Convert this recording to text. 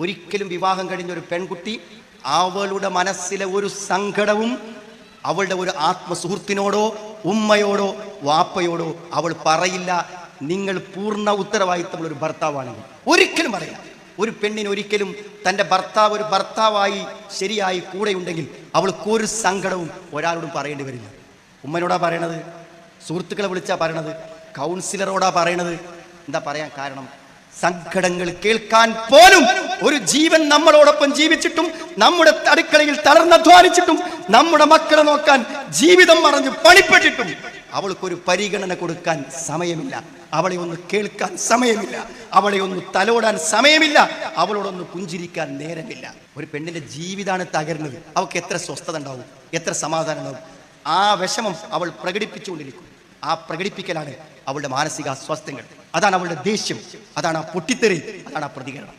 ഒരിക്കലും വിവാഹം കഴിഞ്ഞ ഒരു പെൺകുട്ടി അവളുടെ മനസ്സിലെ ഒരു സങ്കടവും അവളുടെ ഒരു ആത്മസുഹൃത്തിനോടോ ഉമ്മയോടോ വാപ്പയോടോ അവൾ പറയില്ല. നിങ്ങൾ പൂർണ്ണ ഉത്തരവാദിത്തമുള്ള ഒരു ഭർത്താവാണെങ്കിൽ ഒരിക്കലും പറയില്ല. ഒരു പെണ്ണിന് ഒരിക്കലും തൻ്റെ ഭർത്താവ് ഒരു ഭർത്താവായി ശരിയായി കൂടെയുണ്ടെങ്കിൽ അവൾക്കൊരു സങ്കടവും ഒരാളോടും പറയേണ്ടി വരില്ല. ഉമ്മനോടാ പറയണത്, സുഹൃത്തുക്കളെ വിളിച്ചാ പറയണത്, കൗൺസിലറോടാ പറയണത്. എന്താ പറയാൻ കാരണം? സങ്കടങ്ങൾ കേൾക്കാൻ പോലും ഒരു ജീവൻ നമ്മളോടൊപ്പം ജീവിച്ചിട്ടും നമ്മുടെ അടുക്കളയിൽ തളർന്നധ്വാനിച്ചിട്ടും നമ്മുടെ മക്കളെ നോക്കാൻ ജീവിതം മറഞ്ഞ് പണിപ്പെട്ടിട്ടും അവൾക്കൊരു പരിഗണന കൊടുക്കാൻ സമയമില്ല, അവളെ ഒന്ന് കേൾക്കാൻ സമയമില്ല, അവളെ ഒന്ന് തലോടാൻ സമയമില്ല, അവളോടൊന്ന് പുഞ്ചിരിക്കാൻ നേരമില്ല. ഒരു പെണ്ണിന്റെ ജീവിതമാണ് തകരുന്നത്. അവൾക്ക് എത്ര സ്വസ്ഥത ഉണ്ടാവും, എത്ര സമാധാനം ഉണ്ടാവും. ആ വിഷമം അവൾ പ്രകടിപ്പിച്ചുകൊണ്ടിരിക്കും. ആ പ്രകടിപ്പിക്കലാണ് അവളുടെ മാനസിക അസ്വാസ്ഥ്യങ്ങൾ, അതാണ് അവളുടെ ദേഷ്യം, അതാണ് ആ പൊട്ടിത്തെറി, അതാണ് ആ പ്രതികരണം.